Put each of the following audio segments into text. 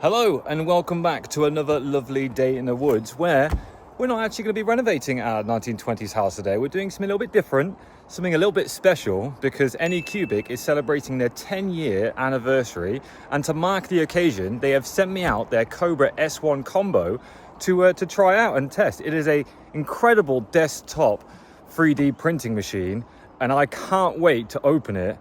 Hello and welcome back to another lovely day in the woods where we're not actually going to be renovating our 1920s house today. We're doing something a little bit different, something a little bit special, because Anycubic is celebrating their 10-year anniversary, and to mark the occasion they have sent me out their Kobra S1 combo to try out and test. It is a incredible desktop 3D printing machine and I can't wait to open it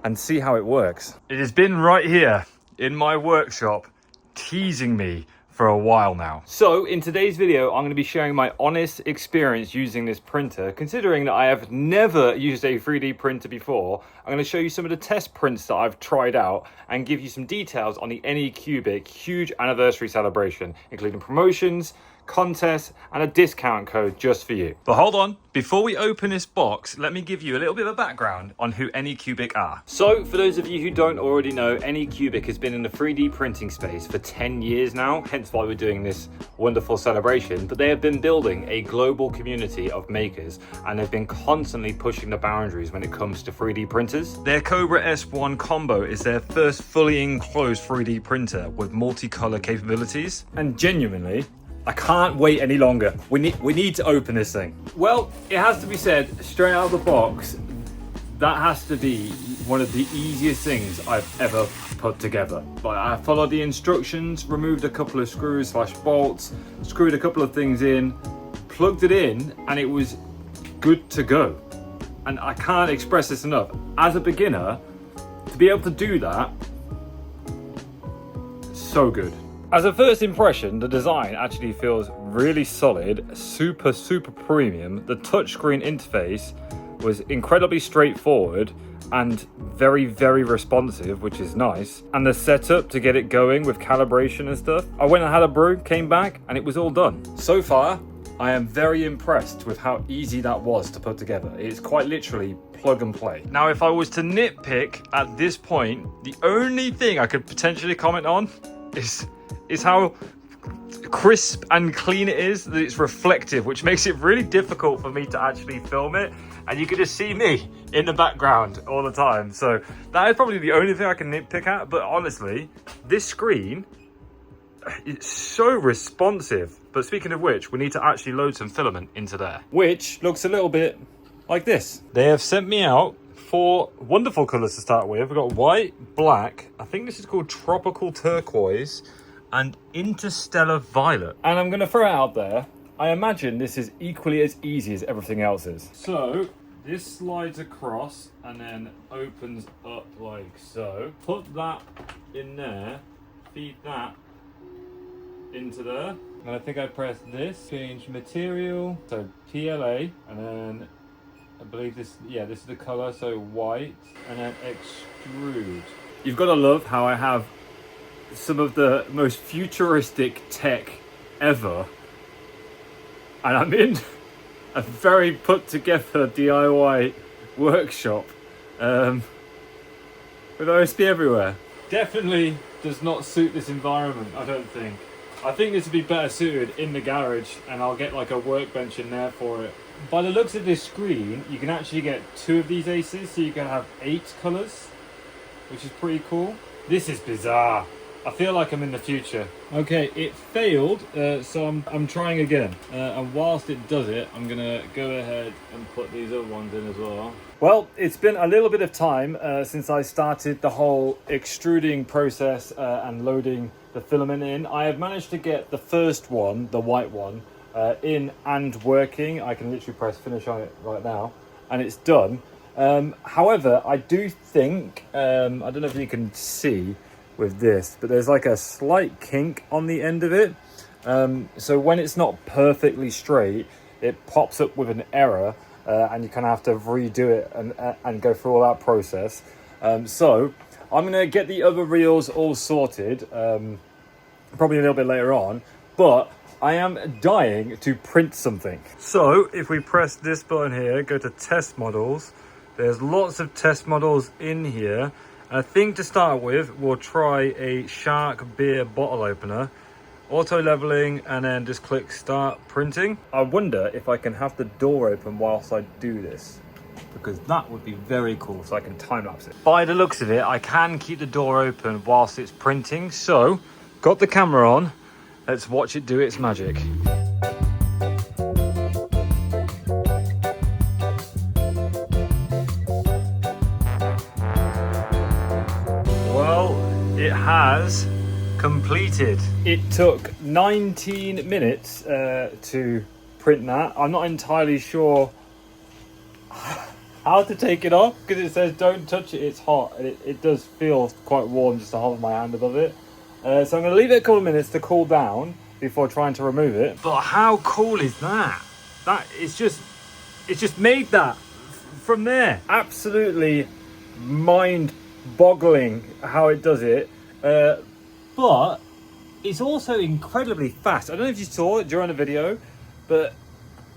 and see how it works. It has been right here in my workshop teasing me for a while now. So in today's video, I'm going to be sharing my honest experience using this printer. Considering that I have never used a 3D printer before, I'm going to show you some of the test prints that I've tried out and give you some details on the Anycubic huge anniversary celebration, including promotions, contests, and a discount code just for you. But hold on, before we open this box, let me give you a little bit of a background on who Anycubic are. So for those of you who don't already know, Anycubic has been in the 3D printing space for 10 years now, hence why we're doing this wonderful celebration. But they have been building a global community of makers, and they've been constantly pushing the boundaries when it comes to 3D printers. Their Kobra S1 combo is their first fully enclosed 3D printer with multicolor capabilities. And genuinely, I can't wait any longer. We need to open this thing. Well, it has to be said, straight out of the box, that has to be one of the easiest things I've ever put together. Like, I followed the instructions, removed a couple of screws / bolts, screwed a couple of things in, plugged it in, and it was good to go. And I can't express this enough. As a beginner, to be able to do that, so good. As a first impression, the design actually feels really solid, super premium. The touchscreen interface was incredibly straightforward and very responsive, which is nice. And the setup to get it going with calibration and stuff, I went and had a brew, came back, and it was all done. So far, I am very impressed with how easy that was to put together. It's quite literally plug and play. Now, if I was to nitpick at this point, the only thing I could potentially comment on is how crisp and clean it is, that it's reflective, which makes it really difficult for me to actually film it, and you can just see me in the background all the time. So that is probably the only thing I can nitpick at. But honestly, this screen is so responsive. But speaking of which, we need to actually load some filament into there, which looks a little bit like this. They have sent me out 4 wonderful colors to start with. We've got white, black, I think this is called tropical turquoise, and interstellar violet. And I'm going to throw it out there, I imagine this is equally as easy as everything else is. So this slides across and then opens up like so. Put that in there, feed that into there, and I think I press this, change material, so PLA, and then I believe this, yeah, this is the color, so white, and then extrude. You've got to love how I have some of the most futuristic tech ever, and I'm in a very put together DIY workshop with OSB everywhere. Definitely does not suit this environment, I don't think. I think this would be better suited in the garage, and I'll get like a workbench in there for it. By the looks of this screen, you can actually get 2 of these aces, so you can have 8 colors, which is pretty cool. This is bizarre. I feel like I'm in the future. Okay, it failed, so I'm trying again. And whilst it does it, I'm gonna go ahead and put these other ones in as well. Well, it's been a little bit of time since I started the whole extruding process and loading the filament in. I have managed to get the first one, the white one, in and working. I can literally press finish on it right now, and it's done. However, I do think, I don't know if you can see with this, but there's like a slight kink on the end of it. So when it's not perfectly straight, it pops up with an error, and you kind of have to redo it and go through all that process. So I'm gonna get the other reels all sorted, probably a little bit later on, but I am dying to print something. So if we press this button here, go to test models, there's lots of test models in here. I think to start with, we'll try a shark beer bottle opener, auto leveling, and then just click start printing. I wonder if I can have the door open whilst I do this. because that would be very cool, so I can time lapse it. By the looks of it, I can keep the door open whilst it's printing, so got the camera on. Let's watch it do its magic. Well, it has completed. It took 19 minutes to print that. I'm not entirely sure how to take it off because it says don't touch it, it's hot. And it does feel quite warm just to hold my hand above it. So I'm going to leave it a couple of minutes to cool down before trying to remove it. But how cool is that? It's just made that from there. Absolutely mind-boggling how it does it. But it's also incredibly fast. I don't know if you saw it during the video, but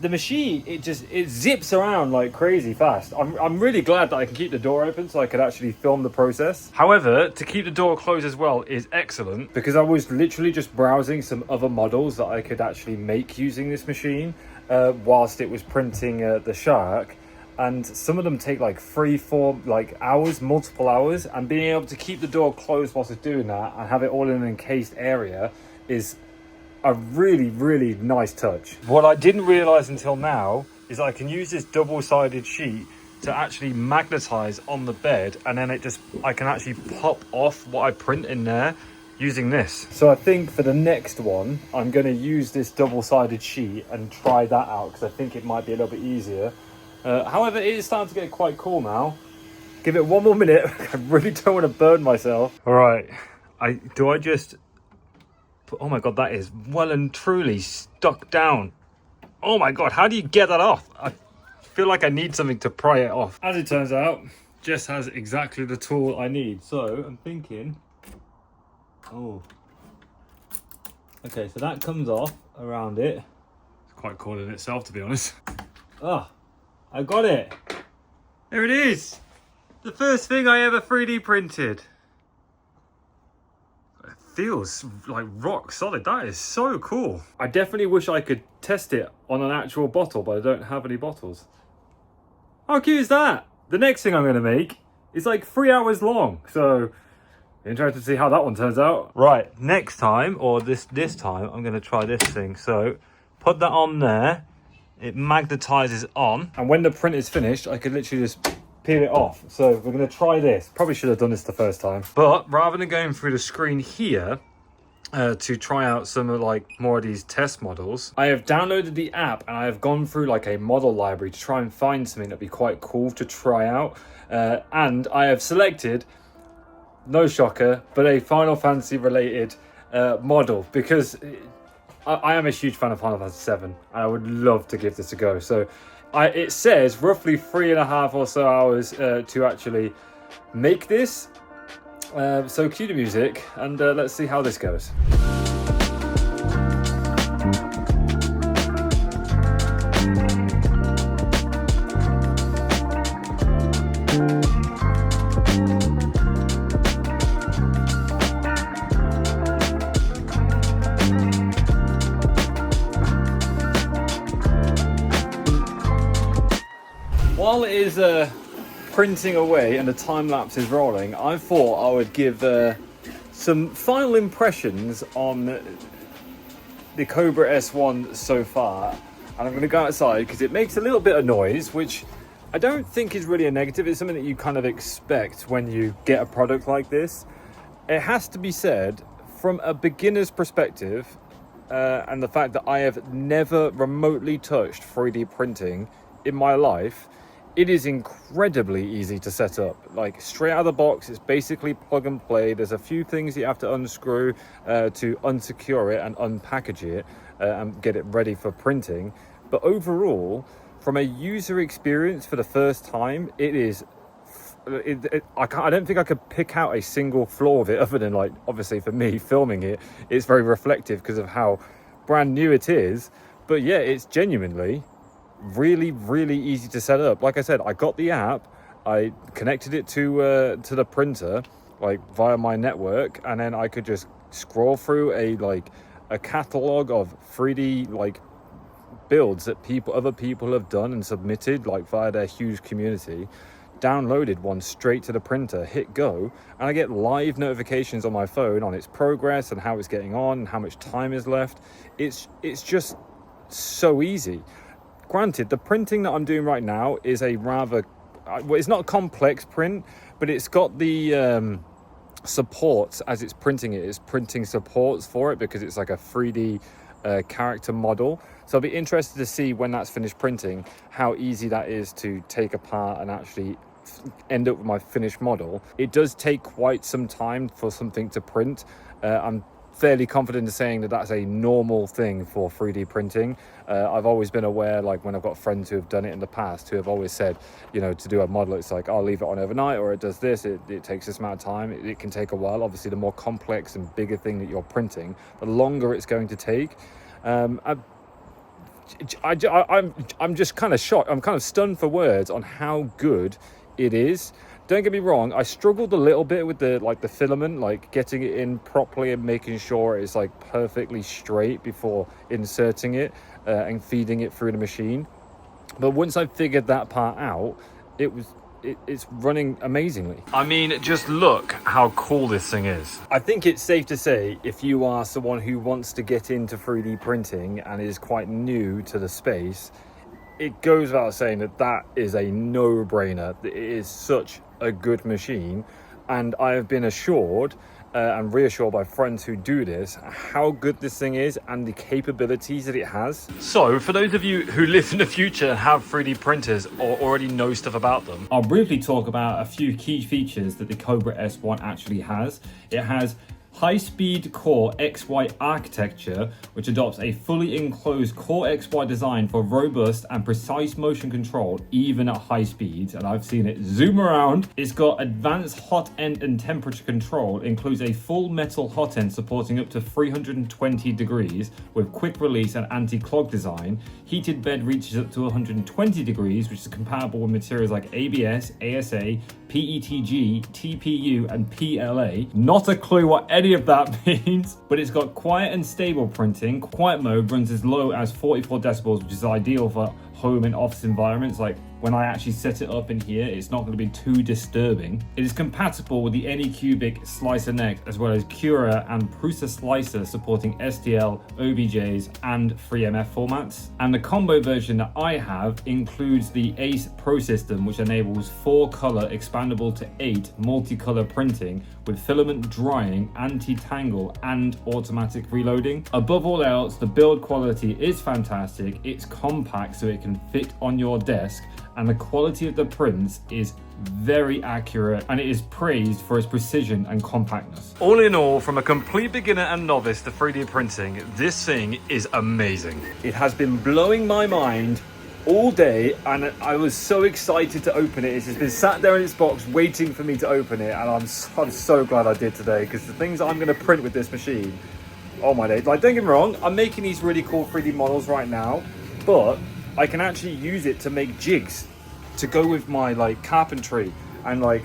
the machine, it zips around like crazy fast. I'm really glad that I can keep the door open so I could actually film the process. However, to keep the door closed as well is excellent because I was literally just browsing some other models that I could actually make using this machine whilst it was printing the shark. And some of them take like 3-4 like hours, multiple hours, and being able to keep the door closed whilst it's doing that and have it all in an encased area is a really, really nice touch. What I didn't realize until now is I can use this double-sided sheet to actually magnetize on the bed, and then I can actually pop off what I print in there using this. So I think for the next one, I'm going to use this double-sided sheet and try that out because I think it might be a little bit easier. However, it is starting to get quite cool now. Give it one more minute. I really don't want to burn myself. All right. Oh my God, that is well and truly stuck down. Oh my God, how do you get that off? I feel like I need something to pry it off. As it turns out, Jess has exactly the tool I need. So I'm thinking, oh. Okay, so that comes off around it. It's quite cool in itself, to be honest. Ah, I got it. There it is. The first thing I ever 3D printed. Feels like rock solid. That is so cool. I definitely wish I could test it on an actual bottle, but I don't have any bottles. How cute is that? The next thing I'm going to make is like 3 hours long, so interested to see how that one turns out. Right, next time, or this time, I'm going to try this thing. So put that on there, it magnetizes on, and when the print is finished, I could literally just peel it off. So we're going to try this. Probably should have done this the first time, but rather than going through the screen here to try out some of like more of these test models, I have downloaded the app and I have gone through like a model library to try and find something that'd be quite cool to try out, and I have selected, no shocker, but a Final Fantasy related model because I am a huge fan of Final Fantasy 7 and I would love to give this a go. So it says roughly 3.5 or so hours to actually make this. So cue the music and let's see how this goes. While it is printing away and the time lapse is rolling, I thought I would give some final impressions on the Kobra S1 so far. And I'm going to go outside because it makes a little bit of noise, which I don't think is really a negative. It's something that you kind of expect when you get a product like this. It has to be said, from a beginner's perspective, and the fact that I have never remotely touched 3D printing in my life, it is incredibly easy to set up. Like straight out of the box, it's basically plug and play. There's a few things you have to unscrew to unsecure it and unpackage it and get it ready for printing. But overall, from a user experience for the first time, it is. I don't think I could pick out a single flaw of it other than, like, obviously for me filming it, it's very reflective because of how brand new it is. But yeah, it's genuinely really, really easy to set up. Like I said, I got the app, I connected it to the printer, like via my network, and then I could just scroll through a catalog of 3D like builds that other people have done and submitted like via their huge community. downloaded one straight to the printer, hit go, and I get live notifications on my phone on its progress and how it's getting on and how much time is left. It's just so easy. Granted, the printing that I'm doing right now is a rather, well, it's not a complex print, but it's got the supports as it's printing it. It's printing supports for it because it's like a 3D character model. So I'll be interested to see when that's finished printing, how easy that is to take apart and actually end up with my finished model. It does take quite some time for something to print. I'm fairly confident in saying that that's a normal thing for 3D printing. I've always been aware, like when I've got friends who have done it in the past, who have always said, you know, to do a model, it's like, I'll leave it on overnight, or it does this, it takes this amount of time. It can take a while. Obviously, the more complex and bigger thing that you're printing, the longer it's going to take. I'm just kind of shocked. I'm kind of stunned for words on how good it is. Don't get me wrong, I struggled a little bit with the filament, like getting it in properly and making sure it's like perfectly straight before inserting it and feeding it through the machine. But once I figured that part out, it's running amazingly. I mean, just look how cool this thing is. I think it's safe to say, if you are someone who wants to get into 3D printing and is quite new to the space, it goes without saying that is a no-brainer. It is such a good machine, and I have been assured and reassured by friends who do this how good this thing is and the capabilities that it has. So for those of you who live in the future and have 3D printers or already know stuff about them, I'll briefly talk about a few key features that the Kobra S1 actually has. It has high-speed Core XY architecture, which adopts a fully enclosed Core XY design for robust and precise motion control, even at high speeds, and I've seen it zoom around. It's got advanced hot end and temperature control, includes a full metal hot end supporting up to 320 degrees with quick release and anti-clog design. Heated bed reaches up to 120 degrees, which is compatible with materials like ABS, ASA, PETG, TPU, and PLA. Not a clue what any of that means, but it's got quiet and stable printing. Quiet mode runs as low as 44 decibels, which is ideal for home and office environments. Like when I actually set it up in here, it's not going to be too disturbing. It is compatible with the Anycubic slicer neck, as well as Cura and Prusa slicer supporting STL, OBJs, and 3MF formats. And the combo version that I have includes the ACE Pro system, which enables 4-color expandable to 8 multicolor printing with filament drying, anti-tangle, and automatic reloading. Above all else, the build quality is fantastic. It's compact, so it can fit on your desk, and the quality of the prints is very accurate, and it is praised for its precision and compactness. All in all, from a complete beginner and novice to 3D printing, this thing is amazing. It has been blowing my mind all day, and I was so excited to open it. It's just been sat there in its box waiting for me to open it, and I'm so glad I did today, because the things I'm going to print with this machine, oh my days. Like, don't get me wrong, I'm making these really cool 3D models right now, but I can actually use it to make jigs to go with my like carpentry and like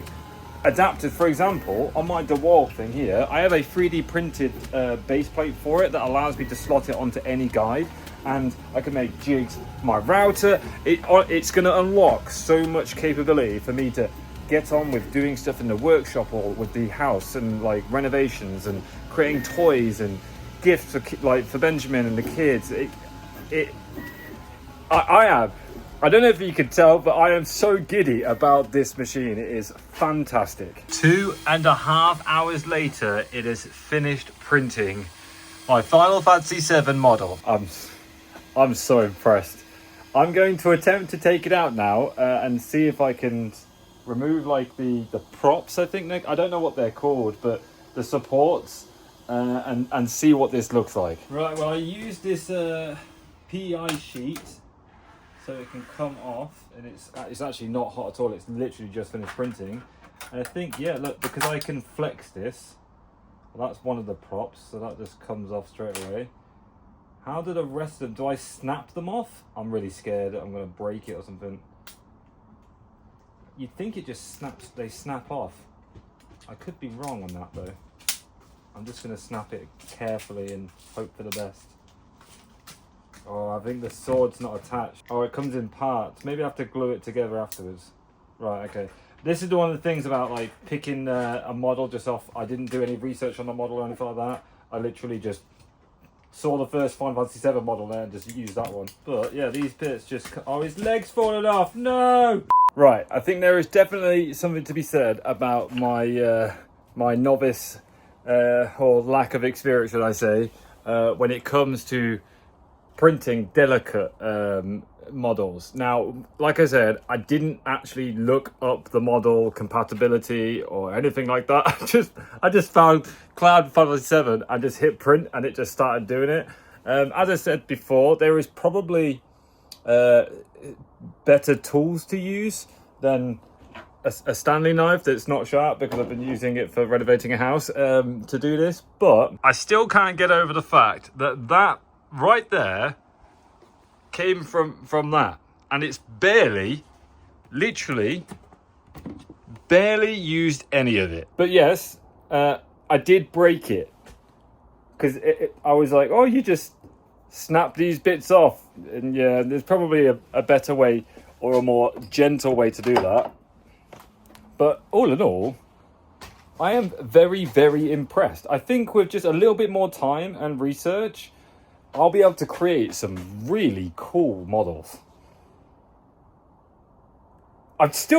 adapted. For example, on my DeWalt thing here, I have a 3D printed base plate for it that allows me to slot it onto any guide, and I can make jigs for my router. It's going to unlock so much capability for me to get on with doing stuff in the workshop or with the house, and like renovations and creating toys and gifts for Benjamin and the kids. I don't know if you could tell, but I am so giddy about this machine. It is fantastic. 2.5 hours later, it is finished printing my Final Fantasy VII model. I'm so impressed. I'm going to attempt to take it out now and see if I can remove like the props, I think. I don't know what they're called, but the supports, and see what this looks like. Right, well, I used this PEI sheet so it can come off, and it's actually not hot at all. It's literally just finished printing. And I think, yeah, look, because I can flex this, well, that's one of the props, so that just comes off straight away. How do the rest of them, do I snap them off? I'm really scared that I'm going to break it or something. You'd think it just snaps, they snap off. I could be wrong on that though. I'm just going to snap it carefully and hope for the best. Oh, I think the sword's not attached. Oh, it comes in parts. Maybe I have to glue it together afterwards. Right, okay. This is one of the things about like picking a model just off. I didn't do any research on the model or anything like that. I literally just saw the first Final Fantasy VII model there and just used that one. But yeah, these bits just... Oh, his leg's falling off. No! Right, I think there is definitely something to be said about my my novice or lack of experience, should I say, when it comes to printing delicate models. Now, like I said, I didn't actually look up the model compatibility or anything like that. I just found Cloud Final Fantasy VII and just hit print and it just started doing it. As I said before, there is probably better tools to use than a Stanley knife that's not sharp, because I've been using it for renovating a house to do this. But I still can't get over the fact that that right there came from that, and it's literally barely used any of it. But yes, I did break it, because I was like, oh, you just snap these bits off. And yeah, there's probably a better way or a more gentle way to do that. But all in all, I am very, very impressed. I think with just a little bit more time and research, I'll be able to create some really cool models. It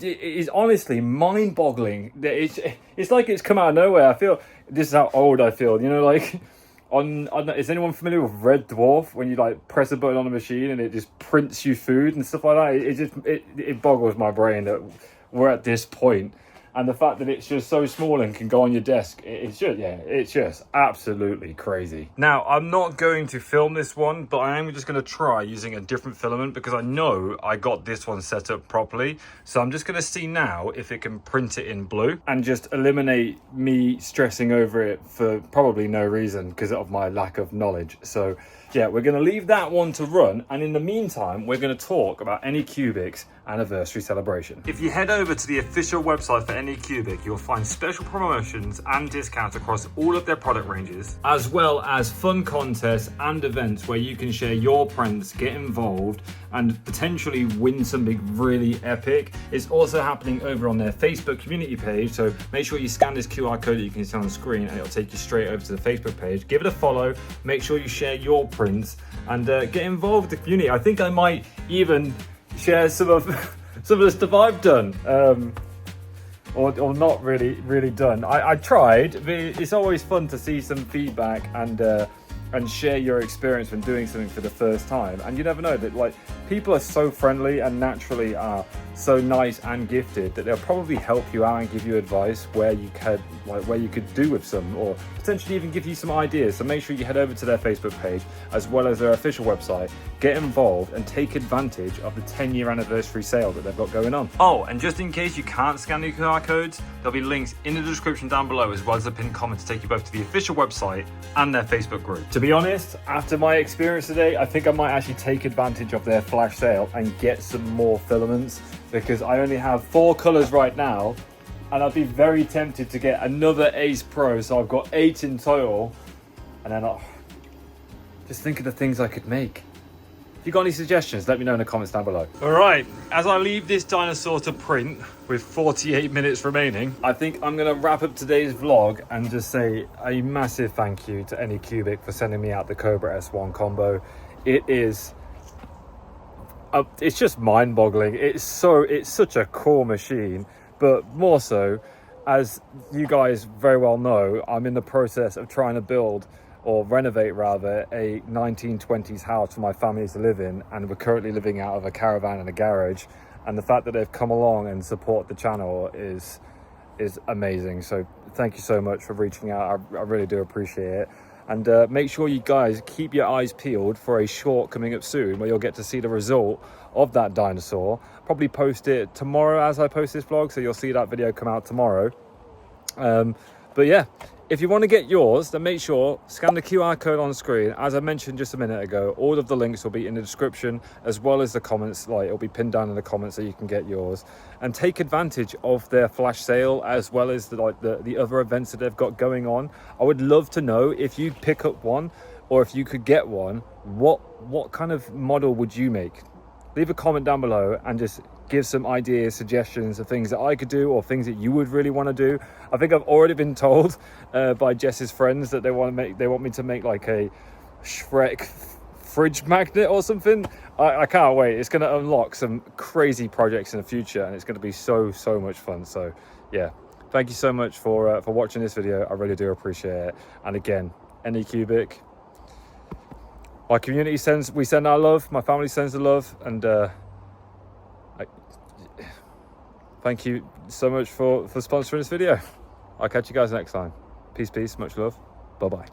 is honestly mind-boggling. It's like it's come out of nowhere. I feel, this is how old I feel. You know, like, is anyone familiar with Red Dwarf? When you like press a button on a machine and it just prints you food and stuff like that. It boggles my brain that we're at this point. And the fact that it's just so small and can go on your desk, it's just absolutely crazy. Now, I'm not going to film this one, but I am just going to try using a different filament, because I know I got this one set up properly. So I'm just going to see now if it can print it in blue and just eliminate me stressing over it for probably no reason because of my lack of knowledge. So yeah, we're going to leave that one to run. And in the meantime, we're going to talk about Anycubic's anniversary celebration. If you head over to the official website for Anycubic, you'll find special promotions and discounts across all of their product ranges, as well as fun contests and events where you can share your prints, get involved, and potentially win something really epic. It's also happening over on their Facebook community page, so make sure you scan this QR code that you can see on the screen and it'll take you straight over to the Facebook page. Give it a follow, make sure you share your prints, and get involved with the community. I think I might even share some of the stuff I've done, or not really done. I tried, but it's always fun to see some feedback and share your experience when doing something for the first time. And you never know, that like people are so friendly and naturally are so nice and gifted that they'll probably help you out and give you advice where you could do with some, or potentially even give you some ideas. So make sure you head over to their Facebook page as well as their official website, get involved and take advantage of the 10-year anniversary sale that they've got going on. Oh, and just in case you can't scan the QR codes, there'll be links in the description down below, as well as a pinned comment to take you both to the official website and their Facebook group. To be honest, after my experience today, I think I might actually take advantage of their flash sale and get some more filaments, because I only have 4 colors right now, and I'd be very tempted to get another Ace Pro, so I've got 8 in total. And then just think of the things I could make. If you got any suggestions, let me know in the comments down below. All right, as I leave this dinosaur to print with 48 minutes remaining, I think I'm gonna wrap up today's vlog and just say a massive thank you to Anycubic for sending me out the Kobra S1 combo. It's just mind-boggling. It's such a cool machine, but more so, as you guys very well know, I'm in the process of trying to build, or renovate rather, a 1920s house for my family to live in, and we're currently living out of a caravan in a garage. And the fact that they've come along and support the channel is amazing. So thank you so much for reaching out. I really do appreciate it. And make sure you guys keep your eyes peeled for a short coming up soon where you'll get to see the result of that dinosaur. Probably post it tomorrow as I post this vlog, so you'll see that video come out tomorrow. But yeah, if you want to get yours, then make sure, scan the QR code on the screen. As I mentioned just a minute ago, all of the links will be in the description, as well as the comments. Like, it'll be pinned down in the comments so you can get yours. And take advantage of their flash sale, as well as the other events that they've got going on. I would love to know, if you pick up one, or if you could get one, what kind of model would you make? Leave a comment down below and just give some ideas, suggestions of things that I could do or things that you would really want to do. I think I've already been told by Jess's friends that they want me to make like a Shrek fridge magnet or something. I can't wait. It's going to unlock some crazy projects in the future, and it's going to be so much fun. So yeah, thank you so much for watching this video. I really do appreciate it. And again, Anycubic, my community we send our love, my family sends the love, and thank you so much for sponsoring this video. I'll catch you guys next time. Peace, much love. Bye-bye.